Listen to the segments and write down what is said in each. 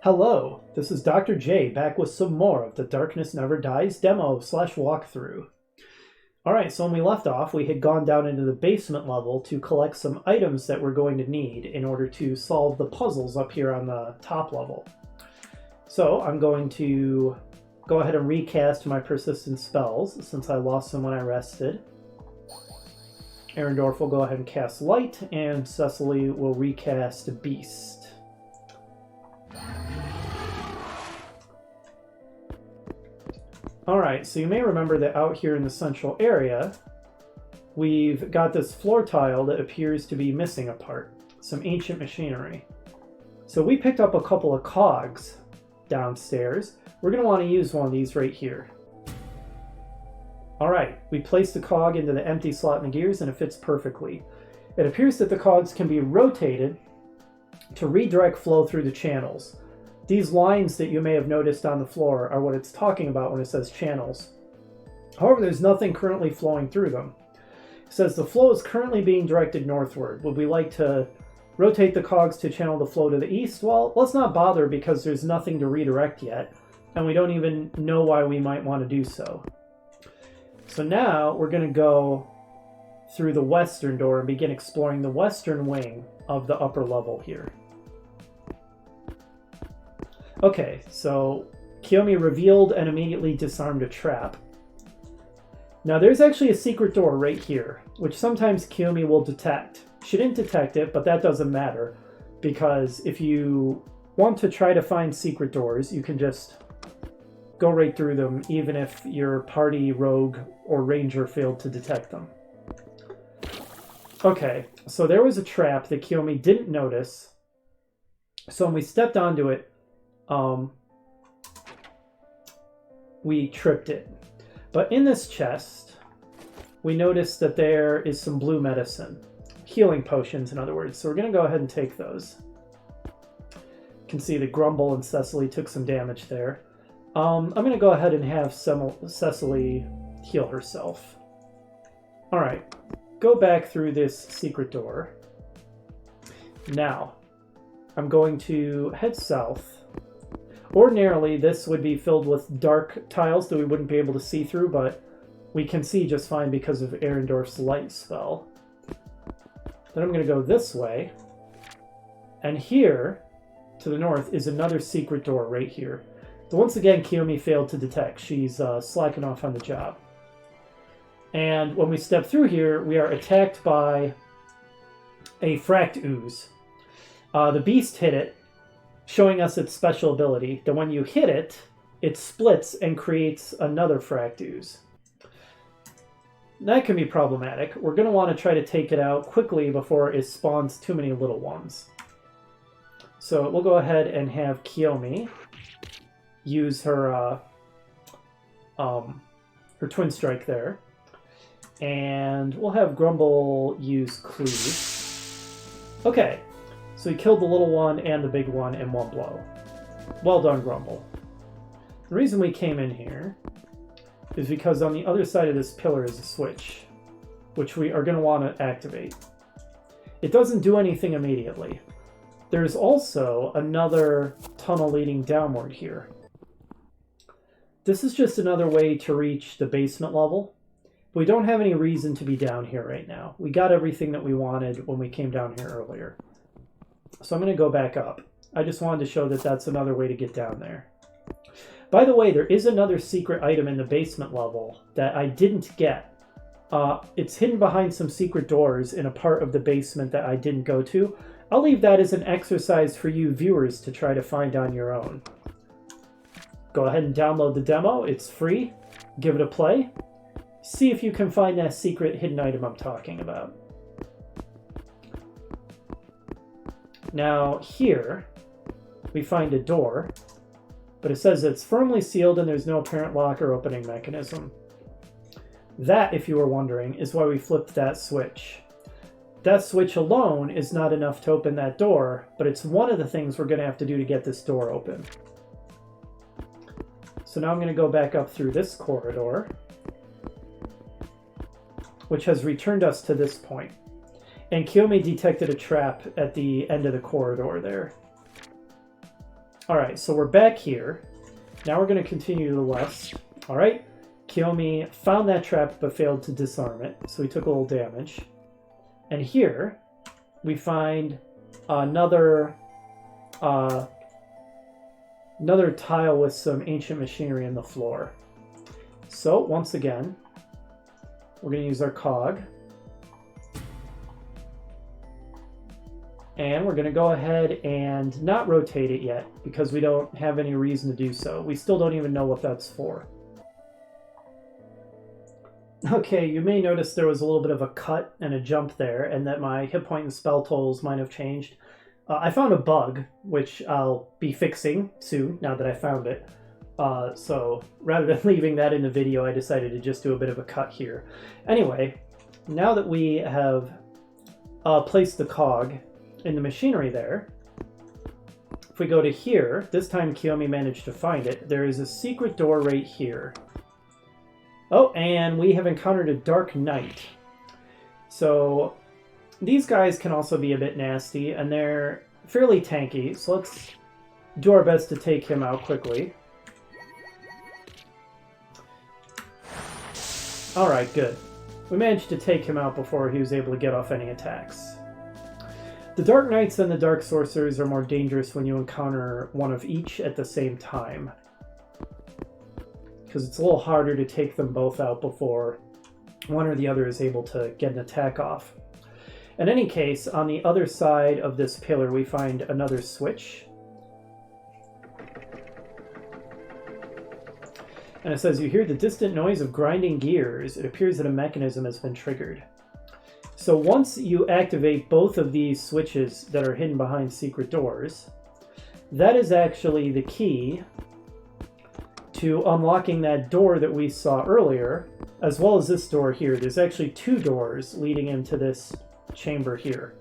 Hello, this is Dr. J back with some more of the Darkness Never Dies demo / walkthrough. Alright, so when we left off, we had gone down into the basement level to collect some items that we're going to need in order to solve the puzzles up here on the top level. So I'm going to go ahead and recast my persistent spells since I lost them when I rested. Arendorf will go ahead and cast Light, and Cecily will recast Beast. Alright, so you may remember that out here in the central area, we've got this floor tile that appears to be missing a part, some ancient machinery. So we picked up a couple of cogs downstairs. We're going to want to use one of these right here. Alright, we placed the cog into the empty slot in the gears and it fits perfectly. It appears that the cogs can be rotated to redirect flow through the channels. These lines that you may have noticed on the floor are what it's talking about when it says channels. However, there's nothing currently flowing through them. It says the flow is currently being directed northward. Would we like to rotate the cogs to channel the flow to the east? Well, let's not bother because there's nothing to redirect yet, and we don't even know why we might want to do so. So now we're going to go through the western door and begin exploring the western wing of the upper level here. Okay, so Kiyomi revealed and immediately disarmed a trap. Now there's actually a secret door right here, which sometimes Kiyomi will detect. She didn't detect it, but that doesn't matter, because if you want to try to find secret doors, you can just go right through them, even if your party, rogue, or ranger failed to detect them. Okay, so there was a trap that Kiyomi didn't notice, so when we stepped onto it, we tripped it. But in this chest, we noticed that there is some blue medicine. Healing potions, in other words. So we're going to go ahead and take those. You can see that Grumble and Cecily took some damage there. I'm going to go ahead and have Cecily heal herself. Alright, go back through this secret door. Now, I'm going to head south. Ordinarily, this would be filled with dark tiles that we wouldn't be able to see through, but we can see just fine because of Arendorf's light spell. Then I'm going to go this way, and here, to the north, is another secret door right here. So once again, Kiyomi failed to detect. She's slacking off on the job. And when we step through here, we are attacked by a fract ooze. The beast hit it, showing us its special ability, that when you hit it, it splits and creates another fract ooze. That can be problematic. We're going to want to try to take it out quickly before it spawns too many little ones. So we'll go ahead and have Kiyomi use her Twin Strike there. And we'll have Grumble use Cleave. Okay. So he killed the little one and the big one in one blow. Well done, Grumble. The reason we came in here is because on the other side of this pillar is a switch, which we are going to want to activate. It doesn't do anything immediately. There's also another tunnel leading downward here. This is just another way to reach the basement level. We don't have any reason to be down here right now. We got everything that we wanted when we came down here earlier. So I'm going to go back up. I just wanted to show that that's another way to get down there. By the way, there is another secret item in the basement level that I didn't get. It's hidden behind some secret doors in a part of the basement that I didn't go to. I'll leave that as an exercise for you viewers to try to find on your own. Go ahead and download the demo. It's free. Give it a play. See if you can find that secret hidden item I'm talking about. Now here, we find a door, but it says it's firmly sealed and there's no apparent lock or opening mechanism. That, if you were wondering, is why we flipped that switch. That switch alone is not enough to open that door, but it's one of the things we're going to have to do to get this door open. So now I'm going to go back up through this corridor, which has returned us to this point. And Kiyomi detected a trap at the end of the corridor there. Alright, so we're back here. Now we're going to continue to the west. Alright, Kiyomi found that trap but failed to disarm it, so he took a little damage. And here we find another tile with some ancient machinery in the floor. So once again, we're going to use our cog. And we're going to go ahead and not rotate it yet because we don't have any reason to do so. We still don't even know what that's for. Okay, you may notice there was a little bit of a cut and a jump there, and that my hit point and spell totals might have changed. I found a bug, which I'll be fixing soon, now that I found it. So rather than leaving that in the video, I decided to just do a bit of a cut here. Anyway, now that we have placed the cog in the machinery there, if we go to here, this time Kiyomi managed to find it. There is a secret door right here. Oh, and we have encountered a Dark Knight. So these guys can also be a bit nasty, and they're fairly tanky, so let's do our best to take him out quickly. Alright, good. We managed to take him out before he was able to get off any attacks. The Dark Knights and the Dark Sorcerers are more dangerous when you encounter one of each at the same time, because it's a little harder to take them both out before one or the other is able to get an attack off. In any case, on the other side of this pillar we find another switch. And it says, you hear the distant noise of grinding gears. It appears that a mechanism has been triggered. So once you activate both of these switches that are hidden behind secret doors, that is actually the key to unlocking that door that we saw earlier, as well as this door here. There's actually two doors leading into this chamber here.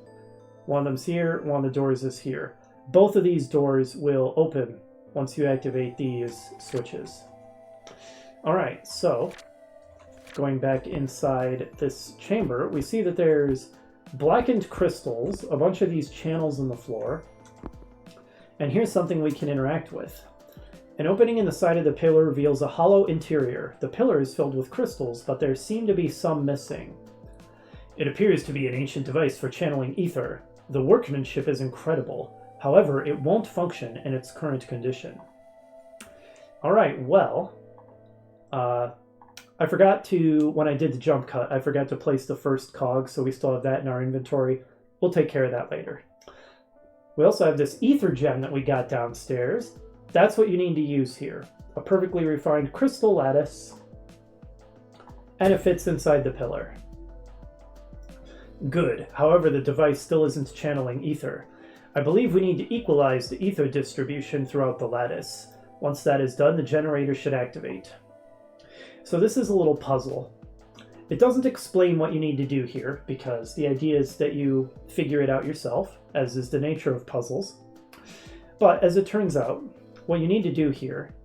One of them's here, one of the doors is here. Both of these doors will open once you activate these switches. Alright, so going back inside this chamber, we see that there's blackened crystals, a bunch of these channels in the floor, and here's something we can interact with. An opening in the side of the pillar reveals a hollow interior. The pillar is filled with crystals, but there seem to be some missing. It appears to be an ancient device for channeling ether. The workmanship is incredible. However, it won't function in its current condition. Alright, well, I forgot to, when I did the jump cut, I forgot to place the first cog, so we still have that in our inventory. We'll take care of that later. We also have this ether gem that we got downstairs. That's what you need to use here. A perfectly refined crystal lattice, and it fits inside the pillar. Good. However, the device still isn't channeling ether. I believe we need to equalize the ether distribution throughout the lattice. Once that is done, the generator should activate. So this is a little puzzle. It doesn't explain what you need to do here, because the idea is that you figure it out yourself, as is the nature of puzzles. But as it turns out, what you need to do here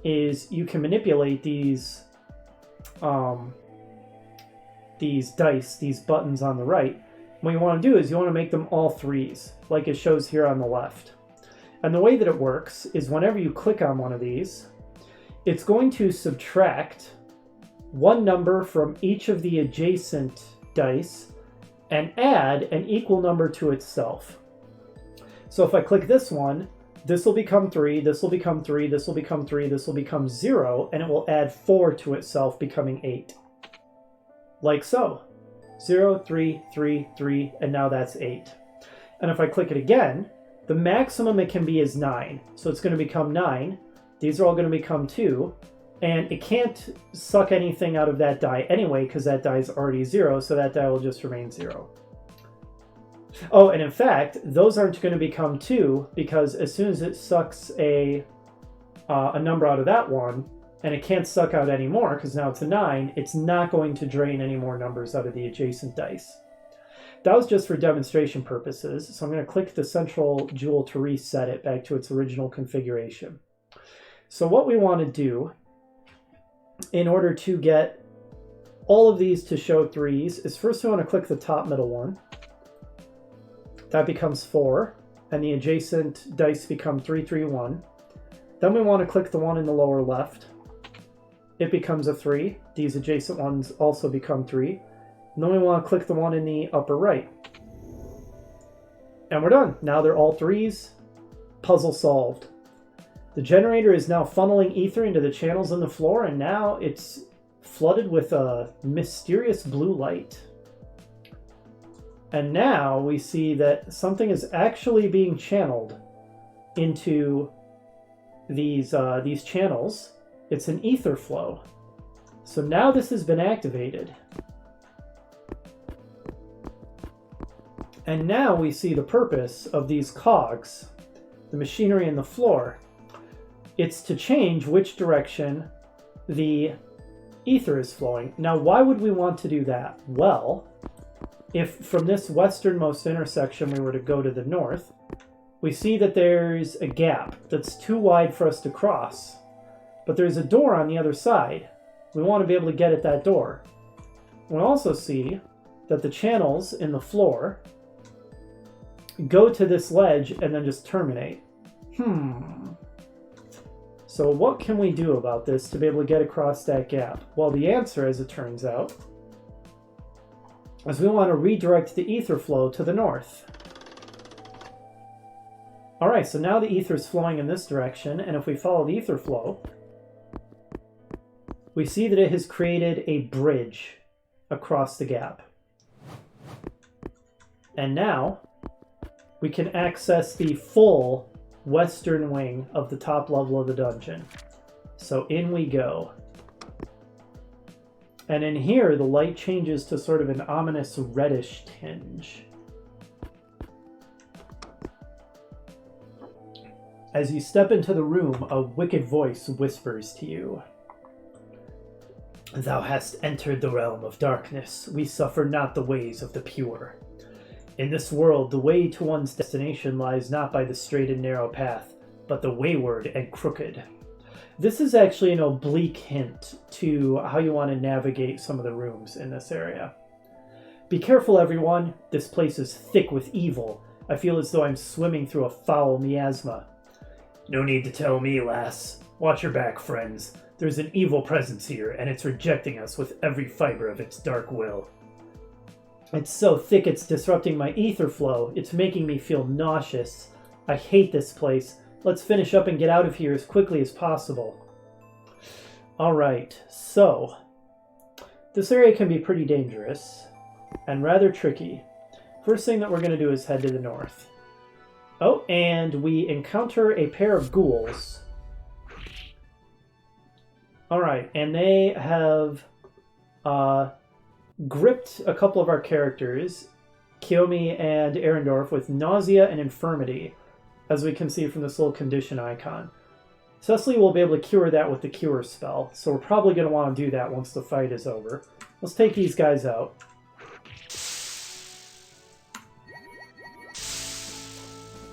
is you can manipulate these dice, these buttons on the right. What you want to do is you want to make them all threes, like it shows here on the left. And the way that it works is whenever you click on one of these, it's going to subtract one number from each of the adjacent dice and add an equal number to itself. So if I click this one, this will become 3, this will become 3, this will become 3, this will become 0, and it will add 4 to itself, becoming 8. Like so. 0, 3, 3, 3, and now that's 8. And if I click it again, the maximum it can be is 9. So it's going to become 9. These are all going to become 2. And it can't suck anything out of that die anyway, because that die is already 0, so that die will just remain 0. Oh, and in fact, those aren't going to become 2, because as soon as it sucks a number out of that one, and it can't suck out any more, because now it's a 9, it's not going to drain any more numbers out of the adjacent dice. That was just for demonstration purposes, so I'm going to click the central jewel to reset it back to its original configuration. So what we want to do, in order to get all of these to show 3s, is first we want to click the top middle one. That becomes 4. and the adjacent dice become 3, 3, 1. Then we want to click the one in the lower left. It becomes a 3. These adjacent ones also become 3. And then we want to click the one in the upper right. And we're done. Now they're all 3s. Puzzle solved. The generator is now funneling ether into the channels in the floor, and now it's flooded with a mysterious blue light. And now we see that something is actually being channeled into these channels. It's an ether flow. So now this has been activated. And now we see the purpose of these cogs, the machinery in the floor. It's to change which direction the ether is flowing. Now, why would we want to do that? Well, if from this westernmost intersection we were to go to the north, we see that there's a gap that's too wide for us to cross. But there's a door on the other side. We want to be able to get at that door. We also see that the channels in the floor go to this ledge and then just terminate. So what can we do about this to be able to get across that gap? Well, the answer, as it turns out, is we want to redirect the ether flow to the north. Alright, so now the ether is flowing in this direction, and if we follow the ether flow, we see that it has created a bridge across the gap. And now we can access the full western wing of the top level of the dungeon. So in we go. And in here, the light changes to sort of an ominous reddish tinge. As you step into the room, a wicked voice whispers to you. Thou hast entered the realm of darkness. We suffer not the ways of the pure. In this world, the way to one's destination lies not by the straight and narrow path, but the wayward and crooked. This is actually an oblique hint to how you want to navigate some of the rooms in this area. Be careful, everyone. This place is thick with evil. I feel as though I'm swimming through a foul miasma. No need to tell me, lass. Watch your back, friends. There's an evil presence here, and it's rejecting us with every fiber of its dark will. It's so thick it's disrupting my ether flow. It's making me feel nauseous. I hate this place. Let's finish up and get out of here as quickly as possible. Alright, so this area can be pretty dangerous and rather tricky. First thing that we're going to do is head to the north. Oh, and we encounter a pair of ghouls. Alright, and they have gripped a couple of our characters, Kiyomi and Arendorf, with nausea and infirmity, as we can see from this little condition icon. Cecily will be able to cure that with the cure spell, so we're probably going to want to do that once the fight is over. Let's take these guys out.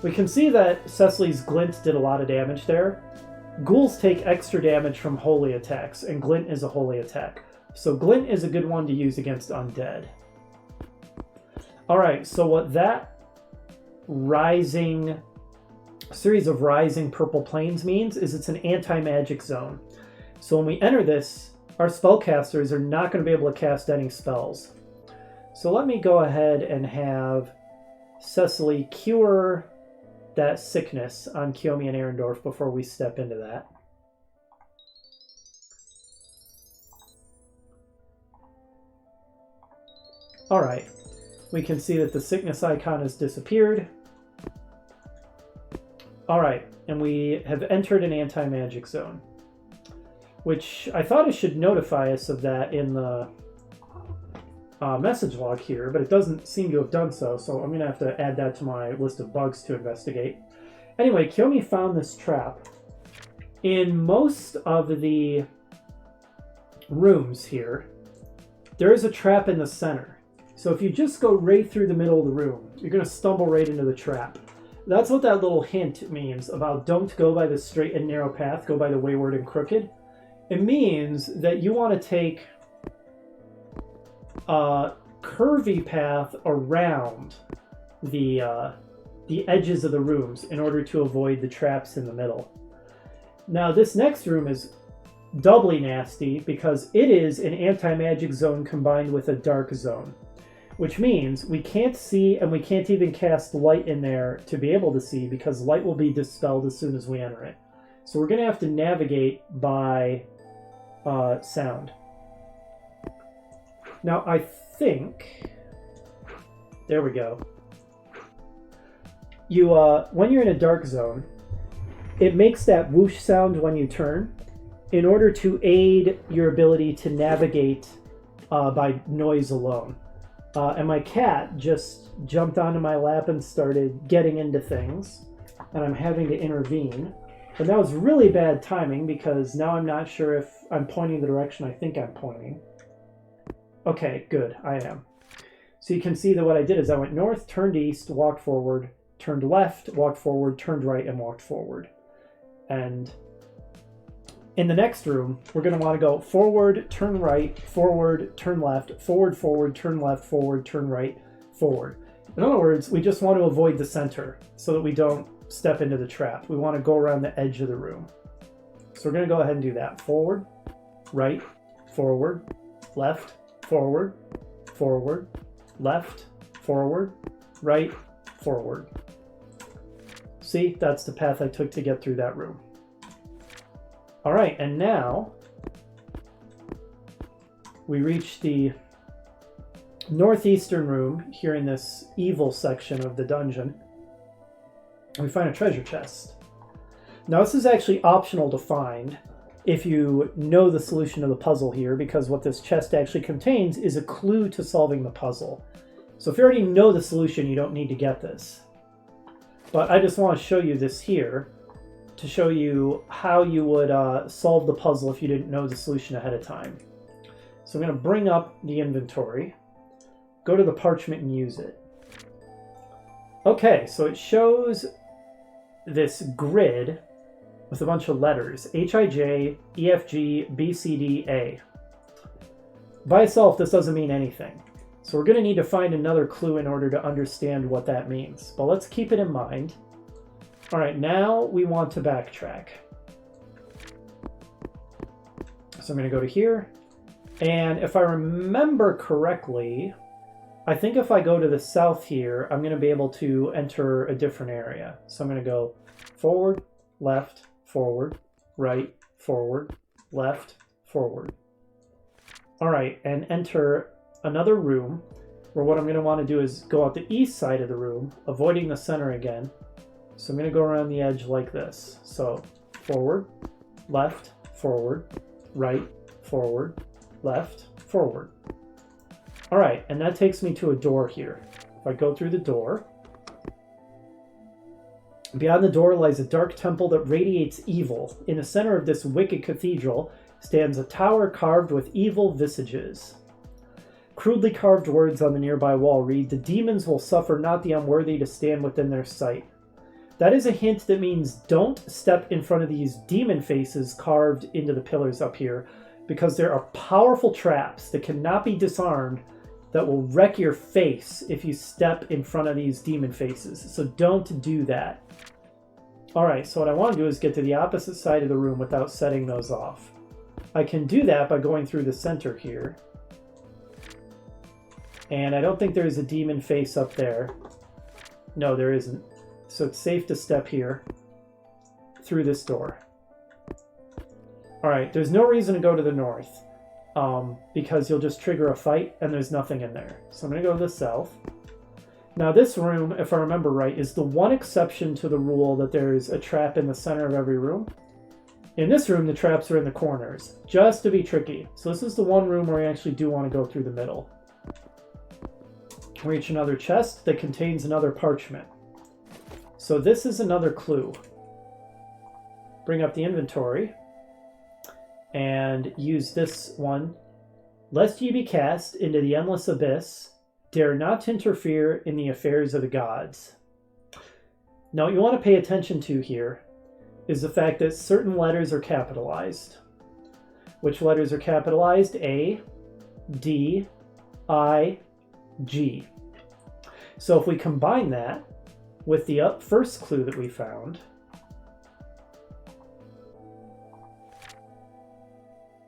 We can see that Cecily's glint did a lot of damage there. Ghouls take extra damage from holy attacks, and glint is a holy attack. So glint is a good one to use against undead. Alright, so what that series of rising purple planes means is it's an anti-magic zone. So when we enter this, our spellcasters are not going to be able to cast any spells. So let me go ahead and have Cecily cure that sickness on Kiyomi and Arendorf before we step into that. Alright, we can see that the sickness icon has disappeared. Alright, and we have entered an anti-magic zone, which I thought it should notify us of that in the message log here, but it doesn't seem to have done so, so I'm going to have to add that to my list of bugs to investigate. Anyway, Kiyomi found this trap. In most of the rooms here, there is a trap in the center. So if you just go right through the middle of the room, you're going to stumble right into the trap. That's what that little hint means about don't go by the straight and narrow path, go by the wayward and crooked. It means that you want to take a curvy path around the the edges of the rooms in order to avoid the traps in the middle. Now this next room is doubly nasty because it is an anti-magic zone combined with a dark zone, which means we can't see and we can't even cast light in there to be able to see because light will be dispelled as soon as we enter it. So we're going to have to navigate by sound. Now I think, there we go. You when you're in a dark zone, it makes that whoosh sound when you turn in order to aid your ability to navigate by noise alone. And my cat just jumped onto my lap and started getting into things, and I'm having to intervene. And that was really bad timing because now I'm not sure if I'm pointing the direction I think I'm pointing. Okay, good, I am. So you can see that what I did is I went north, turned east, walked forward, turned left, walked forward, turned right, and walked forward. And in the next room, we're going to want to go forward, turn right, forward, turn left, forward, forward, turn left, forward, turn right, forward. In other words, we just want to avoid the center so that we don't step into the trap. We want to go around the edge of the room. So we're going to go ahead and do that. Forward, right, forward, left, forward, forward, left, forward, right, forward. See, that's the path I took to get through that room. All right, and now we reach the northeastern room here in this evil section of the dungeon. And we find a treasure chest. Now this is actually optional to find if you know the solution to the puzzle here, because what this chest actually contains is a clue to solving the puzzle. So if you already know the solution, you don't need to get this. But I just want to show you this here to show you how you would solve the puzzle if you didn't know the solution ahead of time. So I'm going to bring up the inventory, go to the parchment and use it. Okay, so it shows this grid with a bunch of letters, H-I-J, E-F-G, B-C-D-A. By itself, this doesn't mean anything. So we're going to need to find another clue in order to understand what that means. But let's keep it in mind. All right, now we want to backtrack. So I'm going to go to here. And if I remember correctly, I think if I go to the south here, I'm going to be able to enter a different area. So I'm going to go forward, left, forward, right, forward, left, forward. All right, and enter another room where what I'm going to want to do is go out the east side of the room, avoiding the center again. So I'm going to go around the edge like this. So forward, left, forward, right, forward, left, forward. All right, and that takes me to a door here. If I go through the door, beyond the door lies a dark temple that radiates evil. In the center of this wicked cathedral stands a tower carved with evil visages. Crudely carved words on the nearby wall read, "The demons will suffer not the unworthy to stand within their sight." That is a hint that means don't step in front of these demon faces carved into the pillars up here, because there are powerful traps that cannot be disarmed that will wreck your face if you step in front of these demon faces. So don't do that. All right, so what I want to do is get to the opposite side of the room without setting those off. I can do that by going through the center here. And I don't think there's a demon face up there. No, there isn't. So it's safe to step here through this door. All right, there's no reason to go to the north because you'll just trigger a fight and there's nothing in there. So I'm going to go to the south. Now this room, if I remember right, is the one exception to the rule that there's a trap in the center of every room. In this room, the traps are in the corners, just to be tricky. So this is the one room where I actually do want to go through the middle. Reach another chest that contains another parchment. So this is another clue. Bring up the inventory and use this one. Lest ye be cast into the endless abyss, dare not to interfere in the affairs of the gods. Now what you want to pay attention to here is the fact that certain letters are capitalized. Which letters are capitalized? A, D, I, G. So if we combine that with the first clue that we found.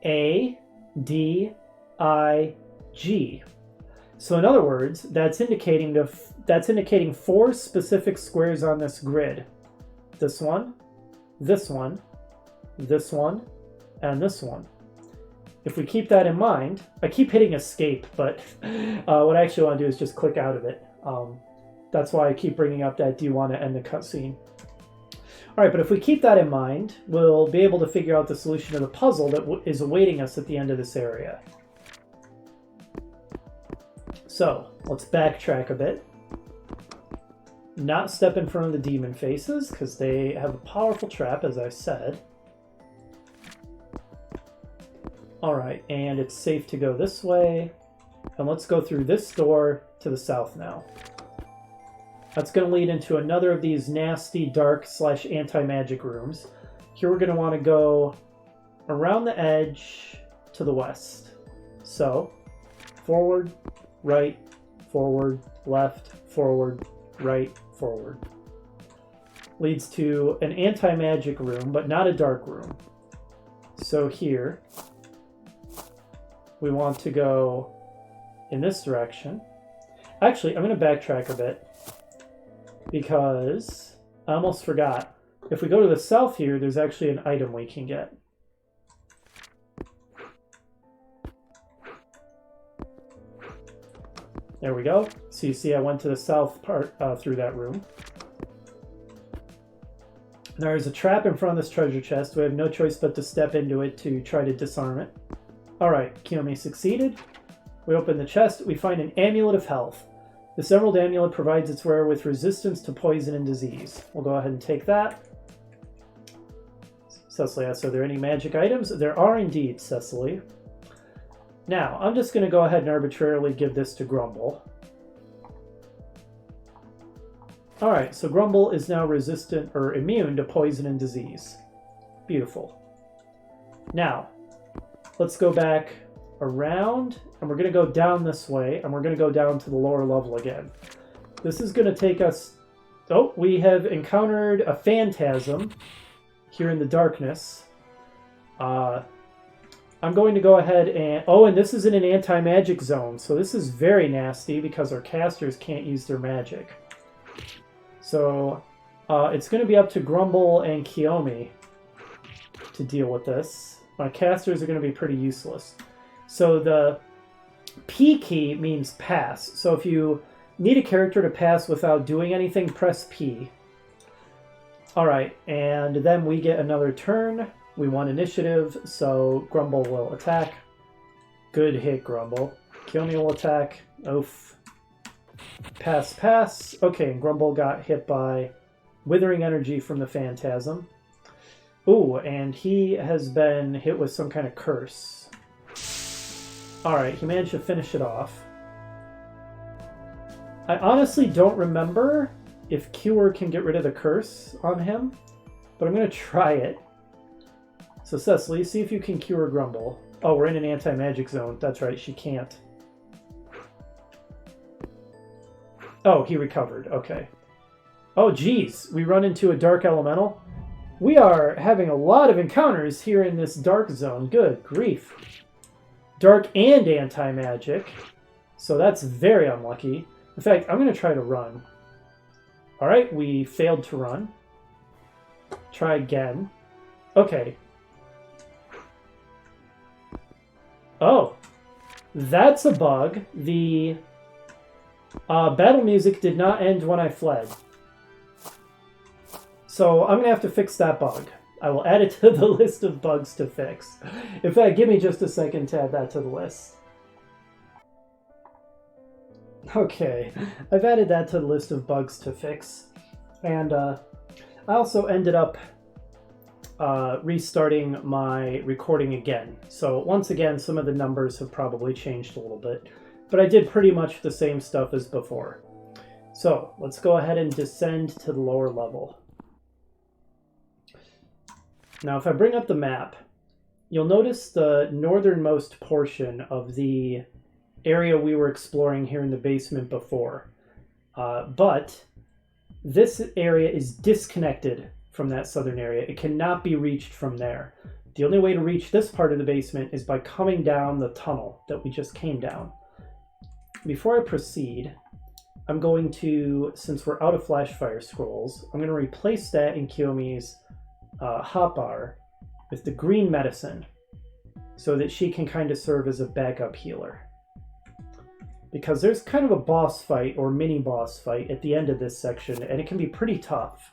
A-D-I-G. So in other words, that's indicating 4 specific squares on this grid. This one, this one, this one, and this one. If we keep that in mind, I keep hitting escape, but what I actually want to do is just click out of it. That's why I keep bringing up that do you want to end the cutscene. All right, but if we keep that in mind, we'll be able to figure out the solution to the puzzle that is awaiting us at the end of this area. So let's backtrack a bit. Not step in front of the demon faces because they have a powerful trap, as I said. All right, and it's safe to go this way. And let's go through this door to the south now. That's going to lead into another of these nasty dark / anti-magic rooms. Here we're going to want to go around the edge to the west. So forward, right, forward, left, forward, right, forward. Leads to an anti-magic room, but not a dark room. So here, we want to go in this direction. Actually, I'm going to backtrack a bit because I almost forgot. If we go to the south here, there's actually an item we can get. There we go. So you see I went to the south part through that room. There's a trap in front of this treasure chest. We have no choice but to step into it to try to disarm it. Alright, Kiyomi succeeded. We open the chest. We find an amulet of health. This emerald amulet provides its wearer with resistance to poison and disease. We'll go ahead and take that. Cecily asks, are there any magic items? There are indeed, Cecily. Now, I'm just going to go ahead and arbitrarily give this to Grumble. Alright, so Grumble is now resistant or immune to poison and disease. Beautiful. Now, let's go back around, and we're going to go down this way, and we're going to go down to the lower level again. This is going to take us... Oh, we have encountered a phantasm here in the darkness. I'm going to go ahead and... Oh, and this is in an anti-magic zone, so this is very nasty because our casters can't use their magic. So, it's going to be up to Grumble and Kiyomi to deal with this. My casters are going to be pretty useless. So the P key means pass. So if you need a character to pass without doing anything, press P. Alright, and then we get another turn. We want initiative, so Grumble will attack. Good hit, Grumble. Kiyomi will attack. Oof. Pass, pass. Okay, and Grumble got hit by Withering Energy from the Phantasm. Ooh, and he has been hit with some kind of curse. Alright, he managed to finish it off. I honestly don't remember if Cure can get rid of the curse on him, but I'm going to try it. So Cecily, see if you can cure Grumble. Oh, we're in an anti-magic zone. That's right, she can't. Oh, he recovered. Okay. Oh, geez. We run into a dark elemental. We are having a lot of encounters here in this dark zone. Good grief. Dark and anti-magic. So that's very unlucky. In fact, I'm going to try to run. Alright, we failed to run. Try again. Okay. Oh. That's a bug. The battle music did not end when I fled. So I'm going to have to fix that bug. I will add it to the list of bugs to fix. In fact, give me just a second to add that to the list. Okay, I've added that to the list of bugs to fix. And I also ended up restarting my recording again. So once again, some of the numbers have probably changed a little bit. But I did pretty much the same stuff as before. So let's go ahead and descend to the lower level. Now, if I bring up the map, you'll notice the northernmost portion of the area we were exploring here in the basement before. But this area is disconnected from that southern area. It cannot be reached from there. The only way to reach this part of the basement is by coming down the tunnel that we just came down. Before I proceed, I'm going to, since we're out of Flashfire Scrolls, I'm going to replace that in Kiyomi's hotbar with the green medicine so that she can kind of serve as a backup healer. Because there's kind of a boss fight or mini boss fight at the end of this section, and it can be pretty tough.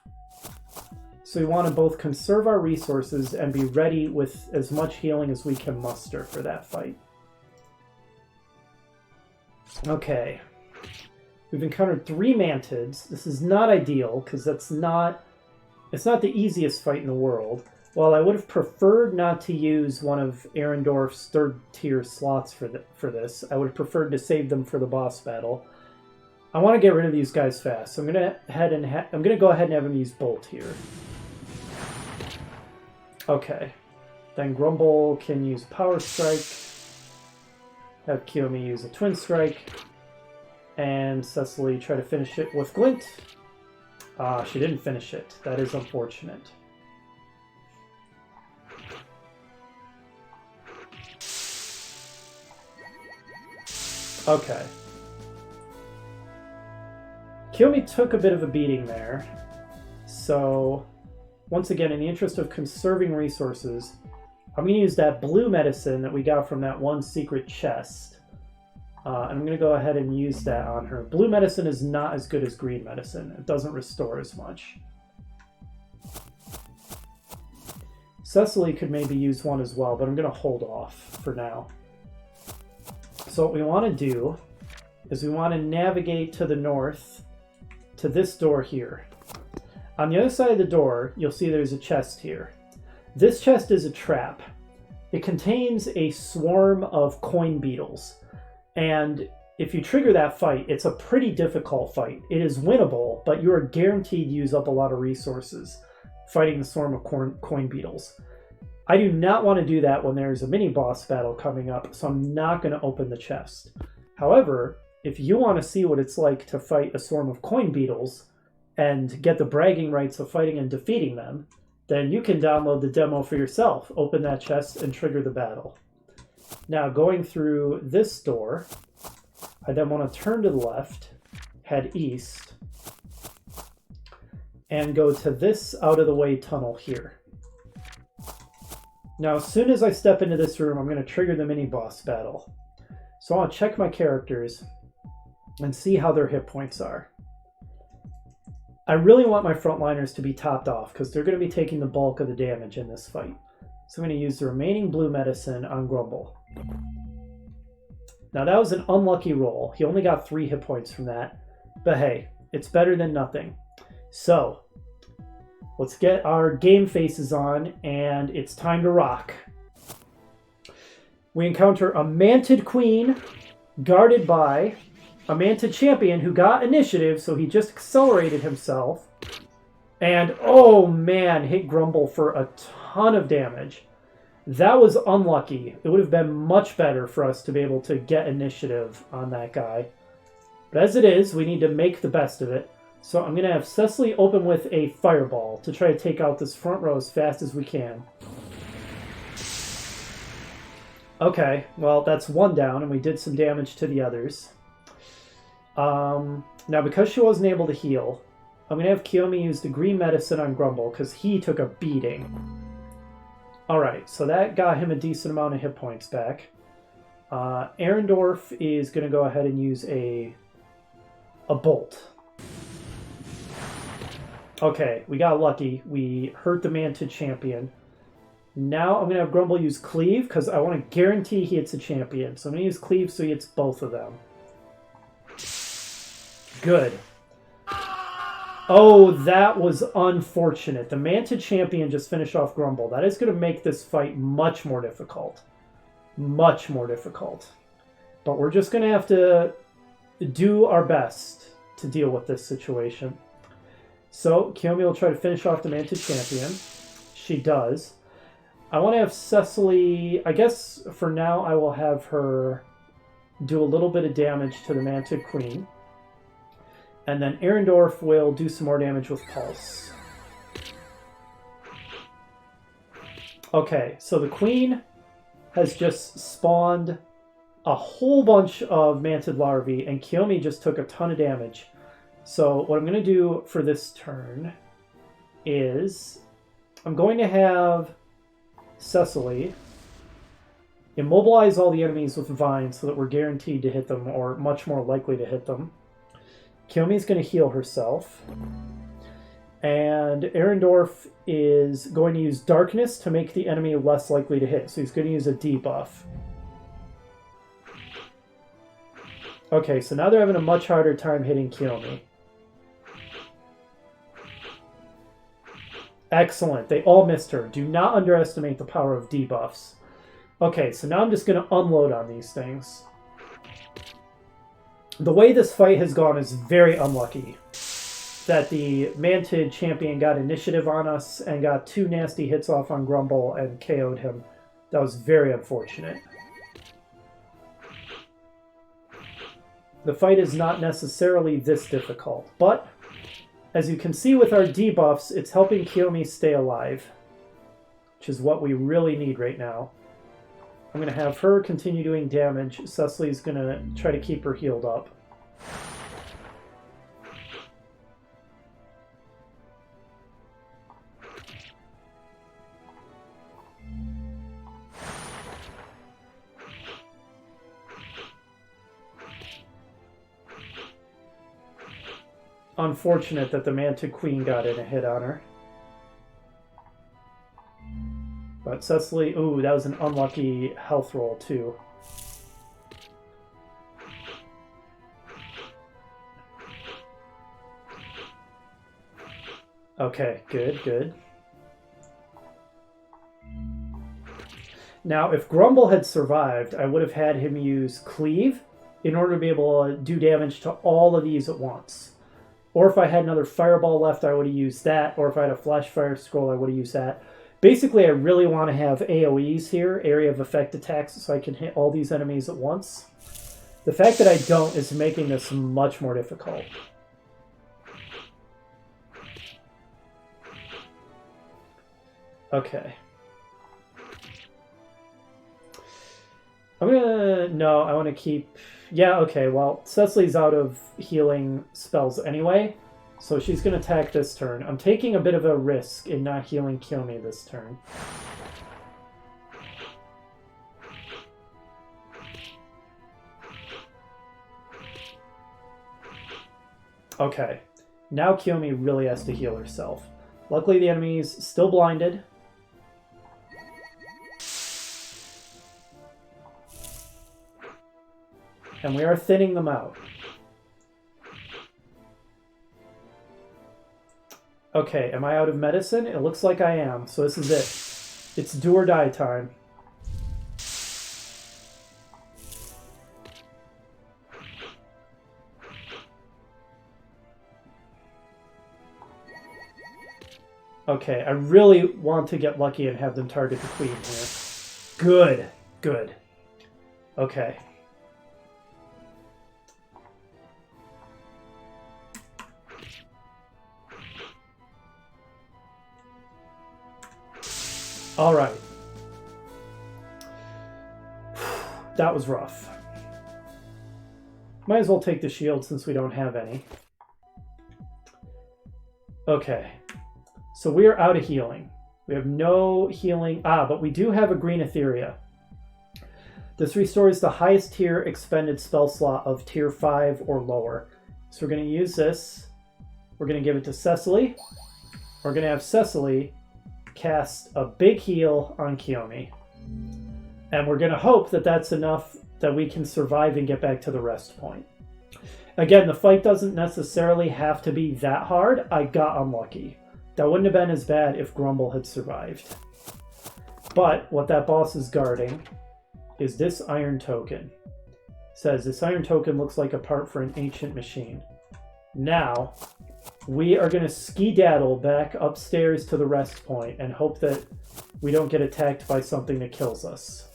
So we want to both conserve our resources and be ready with as much healing as we can muster for that fight. Okay. We've encountered 3 mantids. This is not ideal, because it's not the easiest fight in the world. While I would have preferred not to use one of Arendorf's 3rd tier slots for this, I would have preferred to save them for the boss battle. I want to get rid of these guys fast, so I'm going to go ahead and have him use Bolt here. Okay. Then Grumble can use Power Strike. Have Kiyomi use a Twin Strike. And Cecily try to finish it with Glint. She didn't finish it. That is unfortunate. Okay. Kiyomi took a bit of a beating there. So, once again, in the interest of conserving resources, I'm going to use that blue medicine that we got from that one secret chest. And I'm going to go ahead and use that on her. Blue medicine is not as good as green medicine. It doesn't restore as much. Cecily could maybe use one as well, but I'm going to hold off for now. So what we want to do is we want to navigate to the north to this door here. On the other side of the door, you'll see there's a chest here. This chest is a trap. It contains a swarm of coin beetles. And if you trigger that fight, it's a pretty difficult fight. It is winnable, but you are guaranteed to use up a lot of resources fighting the swarm of coin beetles. I do not want to do that when there's a mini-boss battle coming up, so I'm not going to open the chest. However, if you want to see what it's like to fight a swarm of coin beetles and get the bragging rights of fighting and defeating them, then you can download the demo for yourself, open that chest, and trigger the battle. Now, going through this door, I then want to turn to the left, head east, and go to this out-of-the-way tunnel here. Now, as soon as I step into this room, I'm going to trigger the mini-boss battle. So I want to check my characters and see how their hit points are. I really want my frontliners to be topped off, because they're going to be taking the bulk of the damage in this fight. So I'm going to use the remaining blue medicine on Grumble. Now that was an unlucky roll. He only got 3 hit points from that. But hey, it's better than nothing. So, let's get our game faces on, and it's time to rock. We encounter a Mantid Queen, guarded by a Manta Champion who got initiative, so he just accelerated himself. And, oh man, hit Grumble for a ton of damage. That was unlucky. It would have been much better for us to be able to get initiative on that guy. But as it is, we need to make the best of it. So I'm going to have Cecily open with a fireball to try to take out this front row as fast as we can. Okay, well, that's 1 down, and we did some damage to the others. Now, because she wasn't able to heal, I'm going to have Kiyomi use the green medicine on Grumble, because he took a beating. Alright, so that got him a decent amount of hit points back. Arendorf is going to go ahead and use a bolt. Okay, we got lucky. We hurt the Manta Champion. Now I'm going to have Grumble use Cleave, because I want to guarantee he hits a champion. So I'm going to use Cleave so he hits both of them. Good. Oh, that was unfortunate. The Manta Champion just finished off Grumble. That is going to make this fight much more difficult. Much more difficult. But we're just going to have to do our best to deal with this situation. So, Kiyomi will try to finish off the Manta Champion. She does. I want to have Cecily... I guess for now I will have her do a little bit of damage to the Manta Queen. And then Arendorf will do some more damage with Pulse. Okay, so the Queen has just spawned a whole bunch of mantid larvae, and Kiyomi just took a ton of damage. So what I'm going to do for this turn is I'm going to have Cecily immobilize all the enemies with Vine so that we're guaranteed to hit them, or much more likely to hit them. Kiyomi's going to heal herself. And Arendorf is going to use Darkness to make the enemy less likely to hit. So he's going to use a debuff. Okay, so now they're having a much harder time hitting Kiyomi. Excellent. They all missed her. Do not underestimate the power of debuffs. Okay, so now I'm just going to unload on these things. The way this fight has gone is very unlucky. That the Manta Champion got initiative on us and got 2 nasty hits off on Grumble and KO'd him. That was very unfortunate. The fight is not necessarily this difficult, but as you can see with our debuffs, it's helping Kiyomi stay alive, which is what we really need right now. I'm going to have her continue doing damage. Cecily's going to try to keep her healed up. Unfortunate that the Manta Queen got in a hit on her. But Cecily, ooh, that was an unlucky health roll too. Okay, good, good. Now, if Grumble had survived, I would have had him use Cleave in order to be able to do damage to all of these at once. Or if I had another Fireball left, I would have used that. Or if I had a Flash Fire Scroll, I would have used that. Basically, I really want to have AoEs here, Area of Effect attacks, so I can hit all these enemies at once. The fact that I don't is making this much more difficult. Okay. No, I want to keep... Yeah, okay, well, Cecily's out of healing spells anyway, so she's going to attack this turn. I'm taking a bit of a risk in not healing Kiyomi this turn. Okay, now Kiyomi really has to heal herself. Luckily the enemy's still blinded. And we are thinning them out. Okay, am I out of medicine? It looks like I am, so this is it. It's do or die time. Okay, I really want to get lucky and have them target the Queen here. Good, good. Okay. All right. That was rough. Might as well take the shield since we don't have any. Okay. So we are out of healing. We have no healing. But we do have a green Etheria. This restores the highest tier expended spell slot of tier 5 or lower. So we're going to use this. We're going to give it to Cecily. We're going to have Cecily cast a big heal on Kiyomi. And we're going to hope that that's enough that we can survive and get back to the rest point. Again, the fight doesn't necessarily have to be that hard. I got unlucky. That wouldn't have been as bad if Grumble had survived. But what that boss is guarding is this iron token. It says this iron token looks like a part for an ancient machine. Now, we are going to skedaddle back upstairs to the rest point and hope that we don't get attacked by something that kills us.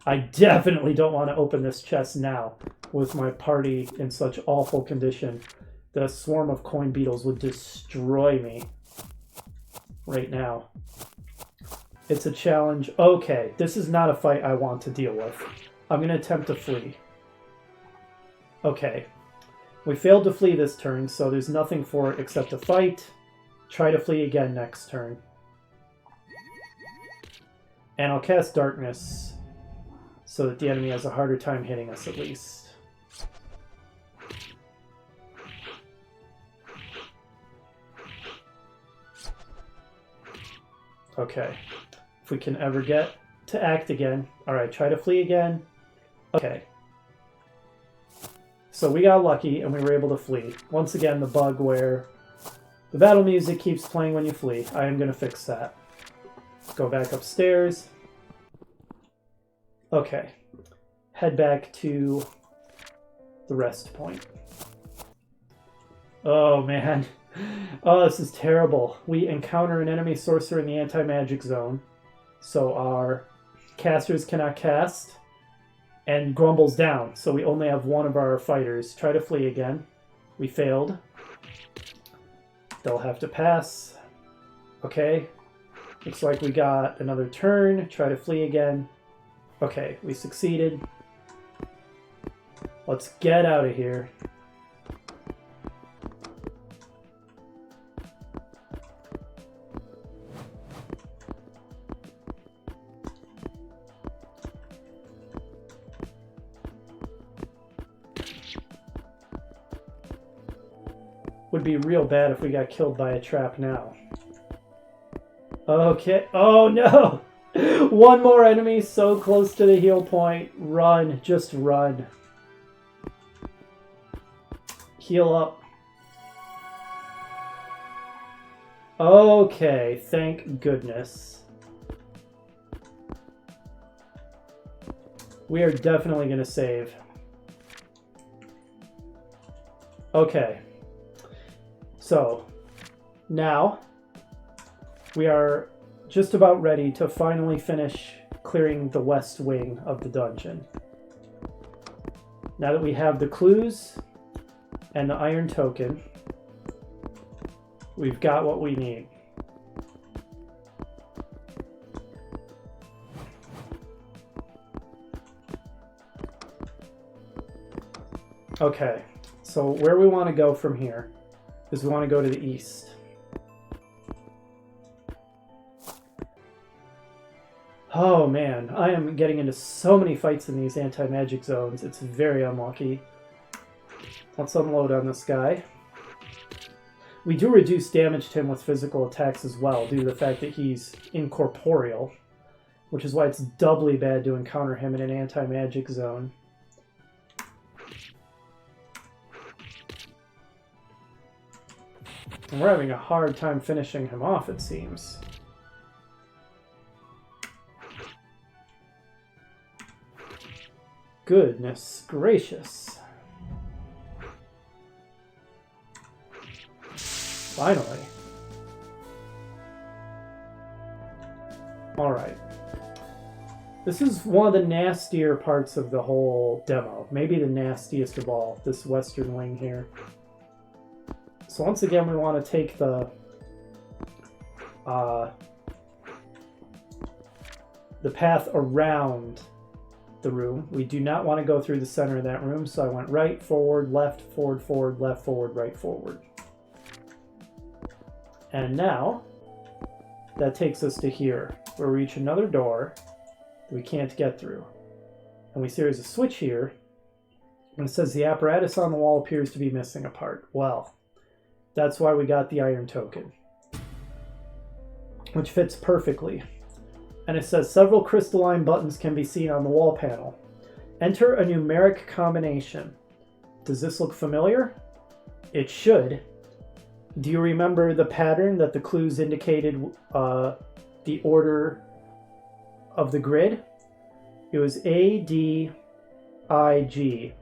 I definitely don't want to open this chest now with my party in such awful condition. The swarm of coin beetles would destroy me right now. It's a challenge. Okay, this is not a fight I want to deal with. I'm going to attempt to flee. Okay. We failed to flee this turn, so there's nothing for it except to fight. Try to flee again next turn. And I'll cast Darkness so that the enemy has a harder time hitting us at least. Okay. If we can ever get to act again. Alright, try to flee again. Okay. So we got lucky and we were able to flee. Once again, the bug where the battle music keeps playing when you flee. I am going to fix that. Go back upstairs. Okay. Head back to the rest point. Oh, man. Oh, this is terrible. We encounter an enemy sorcerer in the anti-magic zone, so our casters cannot cast, and Grumble's down, so we only have one of our fighters. Try to flee again. We failed. They'll have to pass. Okay. Looks like we got another turn. Try to flee again. Okay, we succeeded. Let's get out of here. Would be real bad if we got killed by a trap now. Okay. Oh no! One more enemy so close to the heal point. Run. Just run. Heal up. Okay. Thank goodness. We are definitely going to save. Okay. So, now, we are just about ready to finally finish clearing the west wing of the dungeon. Now that we have the clues and the iron token, we've got what we need. Okay, so where we want to go from here is we want to go to the east. Oh man, I am getting into so many fights in these anti-magic zones. It's very unlucky. Let's unload on this guy. We do reduce damage to him with physical attacks as well, due to the fact that he's incorporeal, which is why it's doubly bad to encounter him in an anti-magic zone. And we're having a hard time finishing him off, it seems. Goodness gracious. Finally. Alright. This is one of the nastier parts of the whole demo. Maybe the nastiest of all, this western wing here. So once again, we want to take the path around the room. We do not want to go through the center of that room, so I went right, forward, left, forward, left, forward, right, forward. And now, that takes us to here, where we reach another door that we can't get through. And we see there's a switch here, and it says the apparatus on the wall appears to be missing a part. Well, that's why we got the iron token, which fits perfectly. And it says several crystalline buttons can be seen on the wall panel. Enter a numeric combination. Does this look familiar? It should. Do you remember the pattern that the clues indicated the order of the grid? It was A, D, I, G.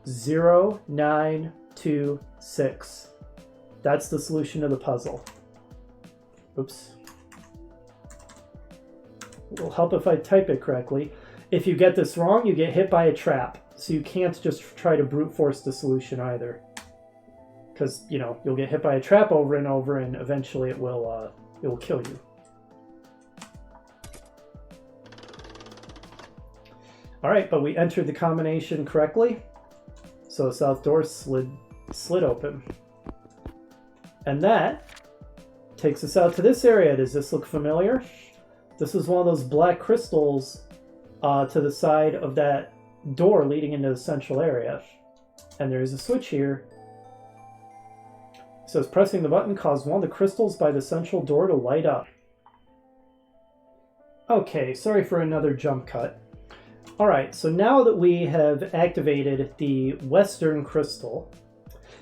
0, 9, 2, 6. That's the solution to the puzzle. Oops. It will help if I type it correctly. if you get this wrong, you get hit by a trap. So you can't just try to brute force the solution either. Because, you know, you'll get hit by a trap over and over, and eventually it will kill you. Alright, but we entered the combination correctly. So the south door slid open. And that takes us out to this area. Does this look familiar? This is one of those black crystals to the side of that door leading into the central area. And there's a switch here. It says pressing the button caused one of the crystals by the central door to light up. Okay, sorry for another jump cut. Alright, so now that we have activated the western crystal,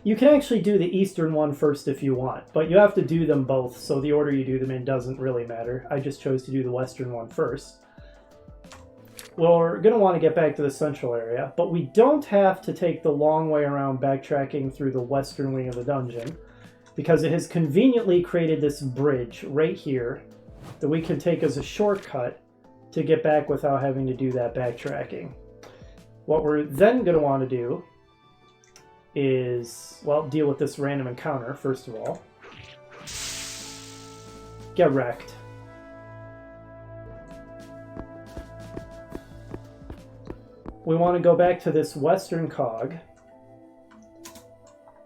you can actually do the eastern one first if you want, but you have to do them both, so the order you do them in doesn't really matter. I just chose to do the western one first. Well, we're going to want to get back to the central area, but we don't have to take the long way around backtracking through the western wing of the dungeon, because it has conveniently created this bridge right here that we can take as a shortcut to get back without having to do that backtracking. What we're then going to want to do is, well, deal with this random encounter, first of all. Get wrecked. We want to go back to this western cog,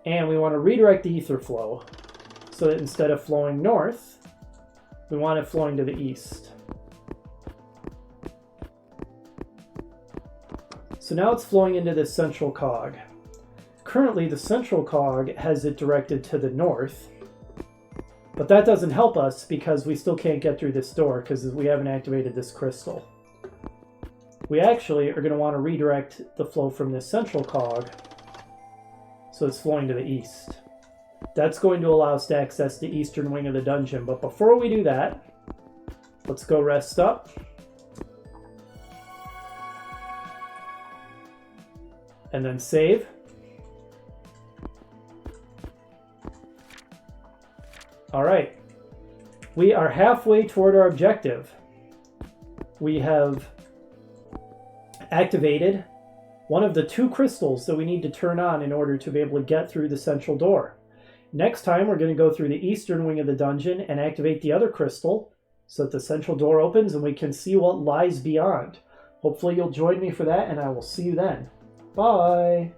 and we want to redirect the ether flow so that instead of flowing north, we want it flowing to the east. So now it's flowing into this central cog. Currently, the central cog has it directed to the north, but that doesn't help us because we still can't get through this door because we haven't activated this crystal. We actually are going to want to redirect the flow from this central cog so it's flowing to the east. That's going to allow us to access the eastern wing of the dungeon, but before we do that, let's go rest up. And then save. Alright. We are halfway toward our objective. We have activated one of the 2 crystals that we need to turn on in order to be able to get through the central door. Next time, we're going to go through the eastern wing of the dungeon and activate the other crystal so that the central door opens and we can see what lies beyond. Hopefully you'll join me for that, and I will see you then. Bye!